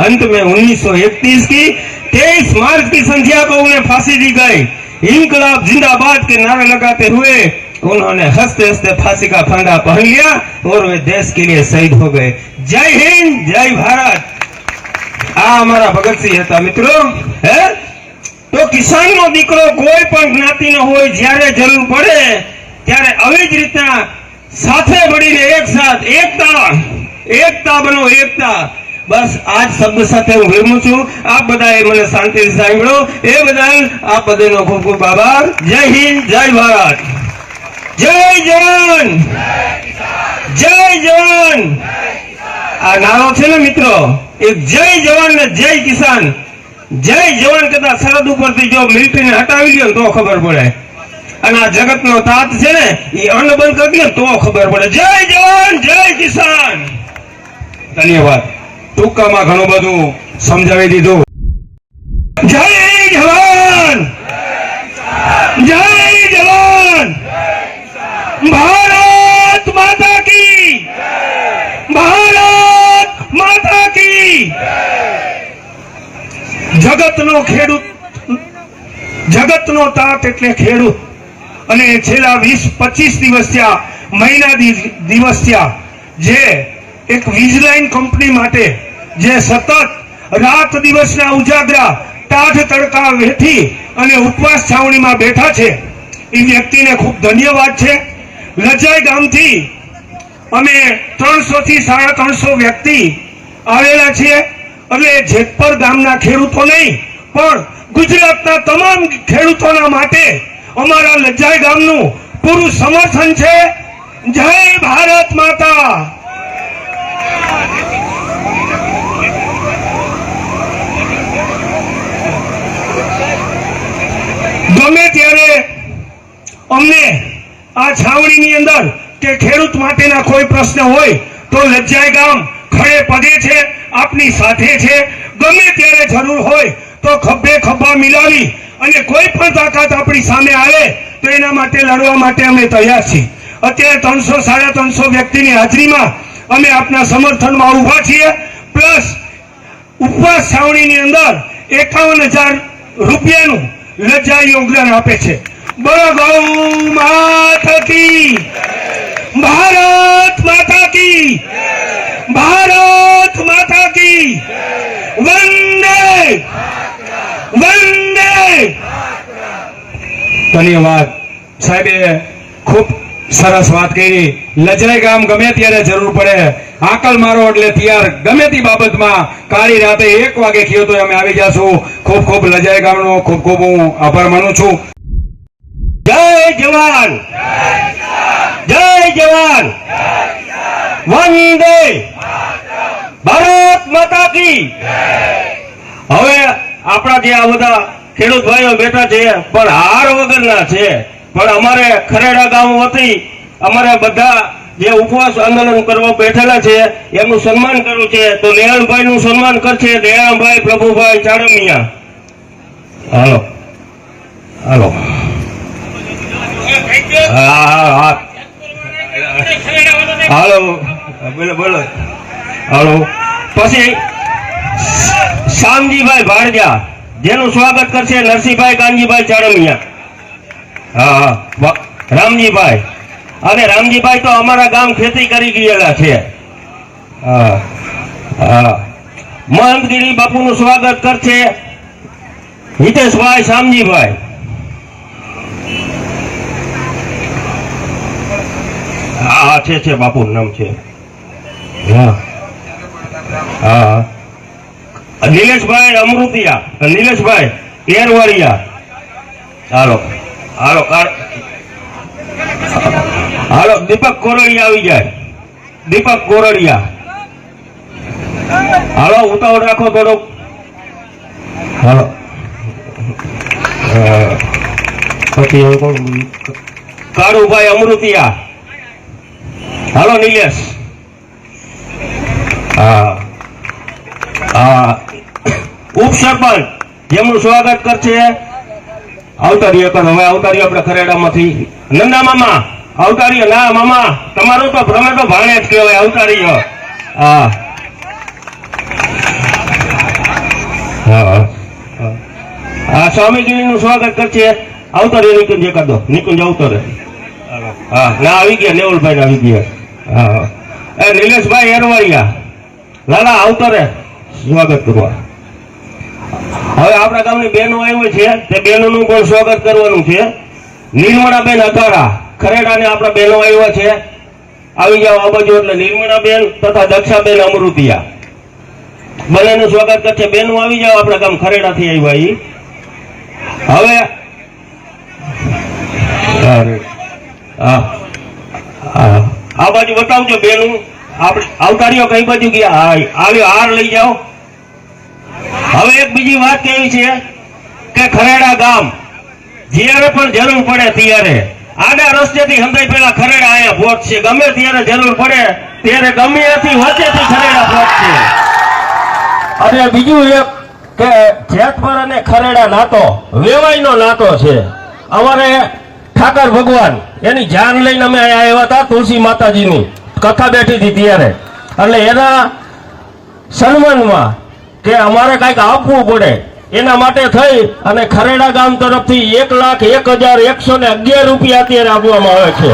अंत में 1931 की 23 मार्च की संध्या को उन्हें फांसी दी गई। इंकलाब जिंदाबाद के नारे लगाते हुए उन्होंने हंसते हंसते फांसी का फंदा पहन लिया और वे देश के लिए शहीद हो गए। जय हिंद, जय भारत। आ हमारा भगत सिंह હતા મિત્રો। તો કિસાનનો દીકરો કોઈ પણ જ્ઞાતિનો હોય, જ્યારે જરૂર પડે ત્યારે આવી જ રીતના સાથે મળીને એક સાથ એકતા બનો એકતા। બસ આ જ શબ્દ સાથે હું વિરમું છું। આપ બધાએ મને શાંતિથી સાંભળો એ બદલ આપ બધાનો ખૂબ ખૂબ આભાર। જય હિન્દ, જય ભારત, જય જવાન, જય જવાન। આ નારો છે ને મિત્રો, એક જય જવાન ને જય કિસાન। જય જવાન કરતા સરહદ ઉપરથી જો મિલિટરી ને હટાવી લ્યો તો ખબર પડે, અને આ જગત નો તાત છે ને એ અન્ન બંધ કરી દે તો ખબર પડે। જય જવાન, જય કિસાન। ધન્યવાદ। ટૂંકામાં ઘણું બધું સમજાવી દીધું। જય જવાન, જય જવાન, ભારત માતા કી, ભારત માતા કી। જગતનો ખેડૂત, જગતનો તાત એટલે ખેડૂત। અને છેલ્લા 20-25 દિવસ થયા, મહિના દિવસ થયા, જે એક વીજલાઈન કંપની માટે જે સતત રાત દિવસના ઉજાગરા ટાઢ તડકા વેઠી અને ઉપવાસ છાવણીમાં બેઠા છે એ વ્યક્તિને ખૂબ ધન્યવાદ છે। લજાઈ ગામથી અમે 300 થી 350 વ્યક્તિ આવેલા છીએ। એટલે જેતપર ગામના ખેડૂતો નહીં પણ ગુજરાતના તમામ ખેડૂતોના માટે અમારા લજાઈ ગામનું પૂરું સમર્થન છે। જય ભારત માતા। ગમે ત્યારે અમને આ છાવણીની અંદર કે ખેડૂત માટેના કોઈ પ્રશ્ન હોય તો લજાઈ ગામ ખડે પગે છે, આપની સાથે છે। ગમે ત્યારે જરૂર હોય તો ખભે ખભા મિલાવી અને કોઈ પણ તાકાત આપણી સામે આવે તો એના માટે લડવા માટે અમે તૈયાર છીએ। અત્યારે 300-350 વ્યક્તિની હાજરીમાં અમે આપના સમર્થનમાં ઉભા છીએ। પ્લસ ઉપવાસ છાવણીની અંદર 51,000 રૂપિયાનું લજાઈ યોગદાન આપે છે। બોલો ગૌ માતા કી, ભારત માતા કી, ભારત માતા કી, વંદે વંદે. ધન્યવાદ સાહેબે ખૂબ સરસ વાત કરી. લજાઈ ગામ ગમે ત્યારે જરૂર પડે, આકલ મારો એટલે તૈયાર. ગમે તે બાબતમાં કાળી રાતે 1 વાગે કયો તો અમે આવી જાશું. ખૂબ ખૂબ લજાઈ ગામનો ખૂબ ખૂબ હું આભાર માનું છું. જય જવાન, જય જવાન, વંદે ભારત માતા કી. હવે આપણા જે આ બધા ખેડૂત ભાઈઓ બેઠા છે પણ હાર વગરના છે, પણ અમારે ખરેડા ગામ વતી અમારે બધા જે ઉપવાસ આંદોલન કરવા બેઠેલા છે એમનું સન્માન કરવું છે. તો લેહણભાઈ નું સન્માન કરશે લેહણભાઈ પ્રભુભાઈ ચાડમિયા. હાલો હાલો. હા હાલો બોલો બોલો. હાલો. પછી શામજીભાઈ ભાડજા જેનું સ્વાગત કરશે નરસિંહભાઈ કાનજીભાઈ ચાડમિયા. હા રામજીભાઈ. અને રામજીભાઈ તો અમારા ગામ ખેતી કરી ગયેલા છે. હા હા. મહંતગીરી બાપુનું સ્વાગત કરશે હિતેશભાઈ શામજીભાઈ. હા છે બાપુનું નામ છે. હા હા. નિલેશભાઈ અમૃતિયા, નિલેશભાઈ એરવાડિયા. હાલો હાલો હાલો. દીપક કોરડિયા આવી જાય, દીપક કોરડિયા. હાલો ઉતાવળ રાખો થોડોક. હાલો. પછી કાળુભાઈ અમૃતિયા. હાલો નિલેશ. હા હા. ઉપસરપંચ જેમનું સ્વાગત કરશે અવતારીએ કર. હવે અવતારીએ આપણે ખરેડામાંથી નંદા મામા અવતારીએ. ના મામા તમારું તો ભ્રમે તો ભાણે જ કહેવાય અવતારીએ. હા હા. હા સ્વામીજીનું સ્વાગત કરશે અવતારીએ. નિકુંજ એકાદો નિકુંજ અવતરે. હા ના આવી ગયા નેવલભાઈ ના આવી ગયા. હા એ નિલેશભાઈ એરવાડિયા લાલા અવતરે સ્વાગત કરવા. હવે આપણા ગામની બહેનો આવી છે તે બહેનોનું પણ સ્વાગત કરવાનું છે. નિર્મળાબેન અધારા ખરેડાને આપણા બહેનો આવ્યા છે. આવી જાવ આ બાજુ એટલે નિર્મળાબેન તથા દક્ષાબેન અમૃતિયા બંનેનું સ્વાગત કરશે. બહેનો આવી જાવ આપણા ગામ ખરેડાથી આવ્યા. ઈ હવે આ બાજુ બતાવજો બેનું. આપણે અવતારીઓ કઈ બાજુ ગયા? આવ્યો હાર લઈ જાઓ. હવે એક બીજી વાત કેવી છે કે ખરેડા ગામ જ્યારે પણ જરૂર પડે ત્યારે આડા રસ્તેથી હંધાઈ પેલા ખરેડા આયા પહોંચશે. ગમે ત્યારે જરૂર પડે ત્યારે ગમે ત્યાંથી વચ્ચેથી ખરેડા પહોંચશે. અને બીજું એક કે જેતપર અને ખરેડા નાતો વેવાઈનો નાતો છે. અમારે ઠાકર ભગવાન એની જાન લઈને અમે અહીંયા આવ્યા હતા તુલસી માતાજીની કથા બેઠી હતી ત્યારે. એટલે એના સન્માનમાં કે અમારે કઈક આપવું પડે એના માટે થઈ અને ખરેડા ગામ તરફથી 1,01,111 રૂપિયા અત્યારે આપવામાં આવે છે.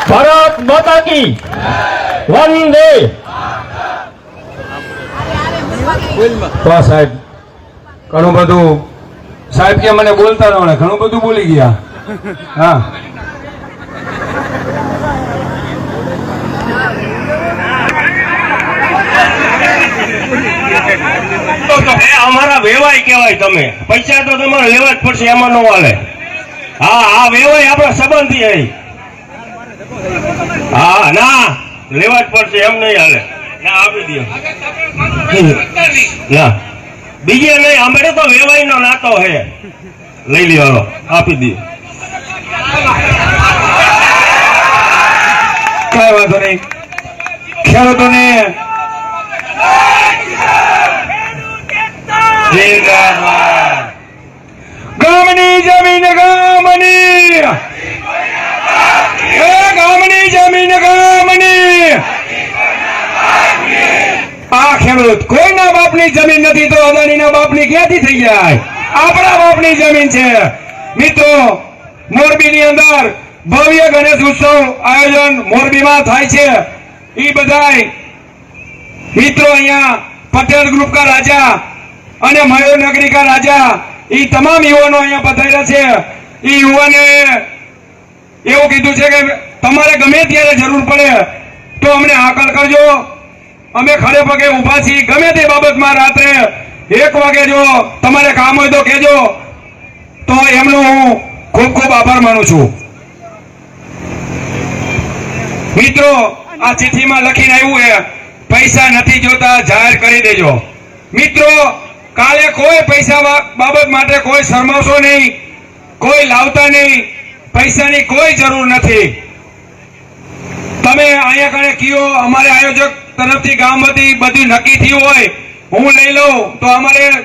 ભારત માતા કી વંદે. તો સાહેબ ઘણું બધું સાહેબ કે મને બોલતા ન આવડે, ઘણું બધું બોલી ગયા. હા અમારા વેવાય કહેવાય. તમે પૈસા તો તમારે લેવા જ પડશે, એમાં ન હાલે. હા આ વેવાય આપણા સંબંધી અહીં. હા ના લેવા જ પડશે, એમ નહીં હાલે. ના આપી દો. ના બીજે નહીં, અમારે તો વેવાય નો નાતો હે. લઈ લ્યો હાલો આપી દો. કઈ વાંધો નહીં. ખેડૂતોને ગામની જમીન ગામની, ગામની જમીન ગામની. આ ખેડૂત કોઈના બાપની જમીન નથી તો અદાણીના બાપની ક્યાંથી થઈ જાય? આપણા બાપની જમીન છે. મિત્રો મોરબીની અંદર ભવ્ય ગણેશ ઉત્સવ આયોજન મોરબીમાં થાય છે એ બધાય મિત્રો અહીંયા પટેલ ગ્રુપ કા રાજા અને મયુર નગરી કા રાજા એ તમામ યુવાનો અહીંયા પધાર્યા છે એ યુવાને એવું કીધું છે કે તમારે ગમે ત્યારે જરૂર પડે તો અમને હાકલ કરજો, અમે ખડે પગે ઊભા છીએ, ગમે તે બાબતમાં રાત્રે 1 વાગે જો તમારે કામ હોય તો કહેજો. તો એમનો હું ખૂબ ખૂબ આભાર માનું છું. મિત્રો આ ચિઠ્ઠીમાં લખીને આવ્યું છે પૈસા નથી જોતા, જાહેર કરી દેજો. મિત્રો કાલે કોઈ પૈસા બાબત માટે કોઈ શરમાવશો નહીં, કોઈ લાવતા નહીં, પૈસાની કોઈ જરૂર નથી. તમે અહીંયા કણે કયો અમારે આયોજક તરફથી ગામ વતી બધું નક્કી થયું હોય હું લઈ લઉં તો અમારે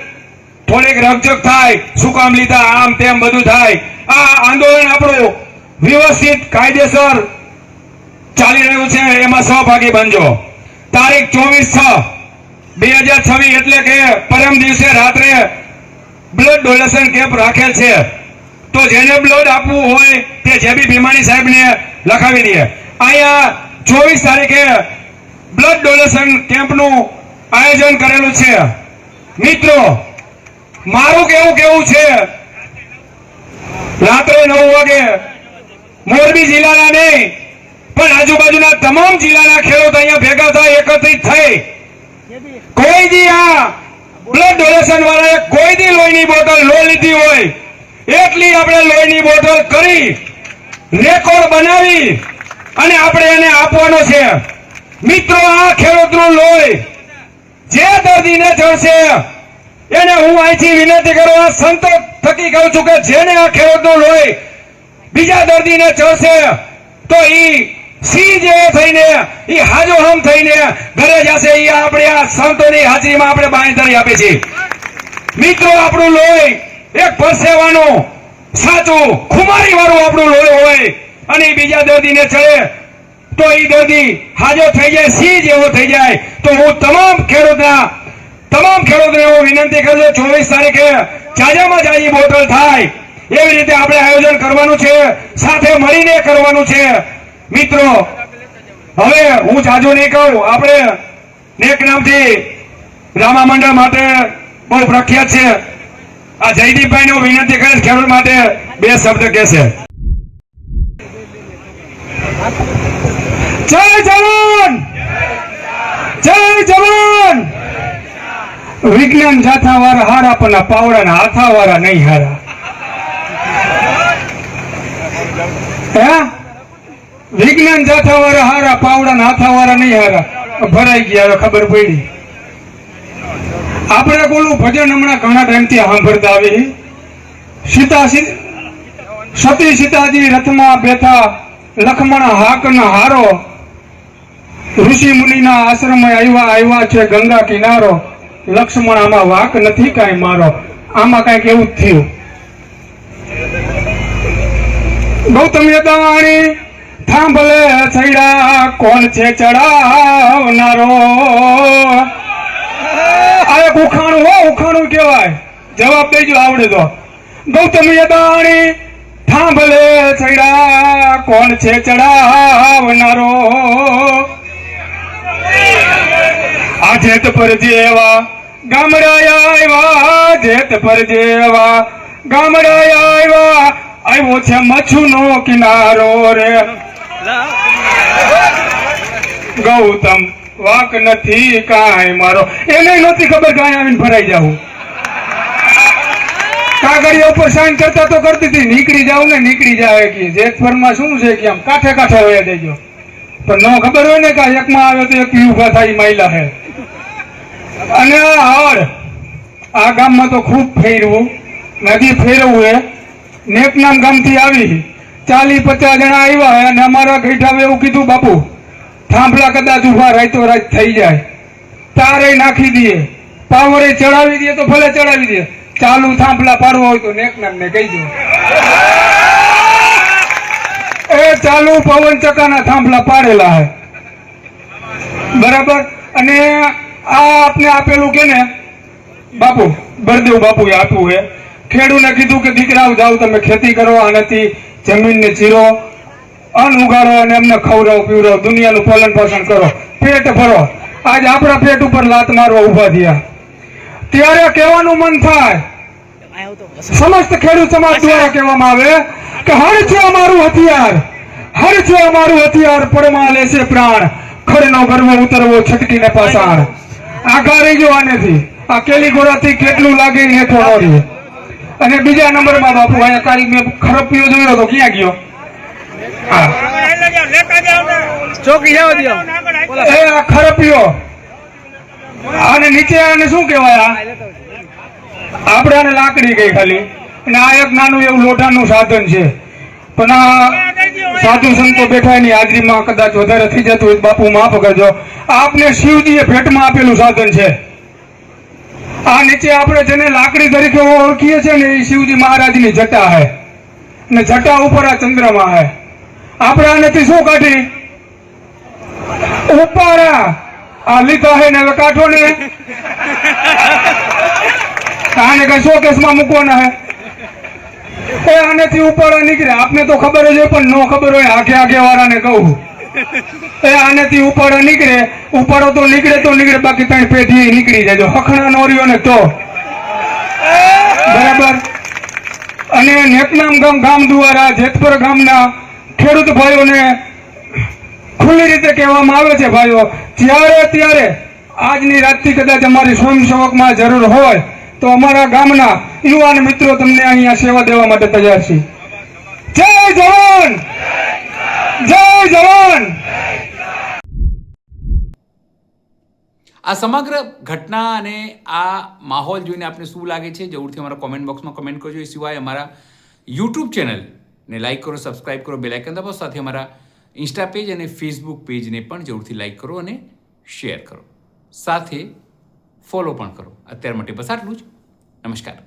થોડીક રકજક થાય, શું કામ લીધા આમ તેમ બધું થાય. આ આંદોલન આપણું વ્યવસ્થિત કાયદેસર ચાલી રહ્યું છે, એમાં સહભાગી બનજો. તારીખ 24/6/2026 એટલે કે પરમ દિવસે રાત્રે બ્લડ ડોનેશન કેમ્પ રાખેલ છે. તો જેને બ્લડ આપવું હોય તે જેબી ભીમાણી સાહેબને લખાવી દે. અહીંયા 24 તારીખે બ્લડ ડોનેશન કેમ્પનું આયોજન કરેલું છે. મિત્રો મારું કેવું છે રાત્રે 9 વાગે મોરબી જિલ્લાના નહીં પણ આજુબાજુના તમામ જિલ્લાના ખેડૂત અહીંયા ભેગા થાય, એકત્રિત થઈ કોઈ દી આ બ્લડ ડોનેશન વાળાએ કોઈ દી લોહીની બોટલ લો લીધી હોય એટલી આપણે લોહીની બોટલ કરી રેકોર્ડ બનાવી અને આપણે એને આપવાનો છે. મિત્રો આ ખેડૂતનું લોહી જે દર્દીને ચડશે એને હું અહીંથી વિનંતી કરવા સંતો થકી કહું છું કે જેને આ ખેડૂતનું લોહી બીજા દર્દીને ચડશે તો ઈ સિંહ જેવો થઈને ઈ હાજો હમ થઈને ઘરે જશે. ઈ આપણે આ સંતોની હાજરીમાં આપણે બાંયધરી આપી છે. મિત્રો આપણું લોહી એક પરસેવાનું સાચું ખુમારી વાળું આપણું લોહી હોય અને બીજા દર્દીને ચડે તો ઈ દર્દી હાજો થઈ જાય, સિંહ જેવો થઈ જાય. તો હું તમામ ખેડૂતને હું વિનંતી કરું છું 24 તારીખે જાજામાં જાજી બોટલ થાય એવી રીતે આપણે આયોજન કરવાનું છે, સાથે મળીને કરવાનું છે. મિત્રો હવે હું જાજો નહીં કહું, આપણે નેક નામથી રામા મંડળ માટે બહુ પ્રખ્યાત છે. આ જયદીપભાઈને હું વિનંતી કરીશ ખેડૂત માટે 2 શબ્દ કહેશે. જય જવાન, જય જવાન. વિજ્ઞાન જાથા વાળા હારા પણ પાવડા હાથા વાળા નહીં હારા. વિજ્ઞાન જાથા વાળા હારા પાવડા હાથા વાળા નહીં હારા. ભરાઈ ગયા, હવે ખબર પડી. આપણે બોલું ભજન હમણાં ઘણા ટાઈમથી સાંભળતા આવી. સતી સીતાજી રથમાં બેઠા, લક્ષ્મણ હાકનો હારો, ઋષિ મુનિના આશ્રમ આવ્યા છે ગંગા કિનારો. લક્ષ્મણ આમાં વાક નથી કાંઈ મારો. આમાં કાંઈક એવું જ થયું. ગૌતમ અદાણી થાંભલે છૈડા કોણ છે ચડાવનારો. આ એક ઉખાણું કહેવાય. જવાબ દેજો આવડે તો. ગૌતમ અદાણી થાંભલે છૈડા કોણ છે ચડાવનારો. આ જેત પર જેવા ગામડા આવ્યા, જેત પર જેવા ગામડા આવ્યા, આવ્યો છે મચ્છુનો કિનારો રે. ગૌતમ વાક નથી કાંઈ મારો. એને નહોતી ખબર કાંઈ આવીને ભરાઈ જાવું. કાગળિયા ઉપર સાઈન કરતા તો કરતી હતી, નીકળી જાવ ને નીકળી જાય કે જેતપરમાં શું છે કે આમ કાંઠે કાંઠે વયા દેજો. પણ ન ખબર હોય ને કે એકમાં આવે તો એક ઉભા થાય મહિલા હે. અને આ ગામમાં તો ખૂબ ફેરવું, નદી ફેરવું હે. નેકનામ ગામથી આવી 40-50 જણા આવ્યા અને અમારા ગઈઠાવે એવું કીધું, બાપુ થાંભલા કદાચ ઉભા રાતો રાત થઈ જાય, તારે નાખી દઈએ, પાવરે ચડાવી દઈએ તો ભલે ચડાવી દઈએ, ચાલુ થાંભલા પાડવા હોય તો નેકનામ ને કહી દો. એ ચાલુ પવન ચક્કાના થાંભલા પાડેલા હે, બરાબર. અને આ આપને આપેલું કે ને બાપુ બળદેવ બાપુએ આપ્યું હે. ખેડૂને કીધું કે દીકરાઓ જાઓ તમે ખેતી કરો, આનાથી જમીનને ચીરો અન્ન ઉગાડો અને એમને ખવડાવો પીવડાવો, દુનિયાનું પાલન પોષણ કરો, પેટ ભરો. આજ આપણા પેટ ઉપર લાત મારવા ઊભા થયા. ત્યારે કહેવાનું મન થાય, સમસ્ત ખેડૂત સમાજ દ્વારા કહેવામાં આવે કે હળ છે અમારું હથિયાર, હળ છે અમારું હથિયાર, પડમાં લેશે પ્રાણ, ખડનો ગર્વ ઉતરવો છટકીને પાસાણ. આઘા રહી ગયો આનેથી, આ કેલી ગોળાથી કેટલું લાગે એ હેઠો ન રહે. અને બીજા નંબરમાં બાપુ અહીંયા કાલ મેં ખરપિયો જોયો તો ક્યાં ગયો? હા, એ આ ખરપિયો. આને નીચે આને શું કહેવાય? આપણે આને લાકડી ગઈ ખાલી. અને આ એક નાનું એવું લોઢાનું સાધન છે. પણ આ સાધુ સંતો બેઠા એની હાજરીમાં કદાચ વધારે થઈ જતું હોય બાપુ માફ કરજો. આપને શિવજીએ ભેટમાં આપેલું સાધન છે. આ નીચે આપણે જેને લાકડી તરીકે ઓળખીએ છીએ ને એ શિવજી મહારાજની જટા હે, અને જટા ઉપર આ ચંદ્રમા હે. આપણે આનેથી શું કાઢી? ઉપાડા આ લીધા હે ને હવે કાઢો ને. આને કઈ શોકેસમાં મૂકવાના હે. એ આનેથી ઉપાડા નીકળે. આપને તો ખબર જ હોય, પણ ન ખબર હોય આગે આગે વાળાને કહું. એ આનેથી ઉપાડો નીકળે, ઉપાડો તો નીકળે, બાકી ત્રણ પેઢી નીકળી જાય. હખણા નોર્યો ને તો બરાબર. અને નેકનામ ગામ દ્વારા જેતપુર ગામના ખેડૂત ભાઈઓને ખુલ્લી રીતે કહેવામાં આવે છે, ભાઈઓ જ્યારે ત્યારે આજની રાતથી કદાચ અમારી સ્વયંસેવકમાં જરૂર હોય તો અમારા ગામના યુવાન મિત્રો તમને અહીંયા સેવા દેવા માટે તૈયાર છે. જય જવાન, જય જવાન. આ સમગ્ર ઘટના અને આ માહોલ જોઈને આપને શું લાગે છે જરૂરથી અમારા કોમેન્ટ બોક્સમાં કમેન્ટ કરજો. એ સિવાય અમારા યુટ્યુબ ચેનલને લાઈક કરો, સબસ્ક્રાઇબ કરો, બેલ આઇકન દબાવો. સાથે અમારા ઇન્સ્ટા પેજ અને ફેસબુક પેજને પણ જરૂરથી લાઈક કરો અને શેર કરો. સાથે ફોલો પણ કરો. અત્યાર માટે બસ આટલું જ. નમસ્કાર.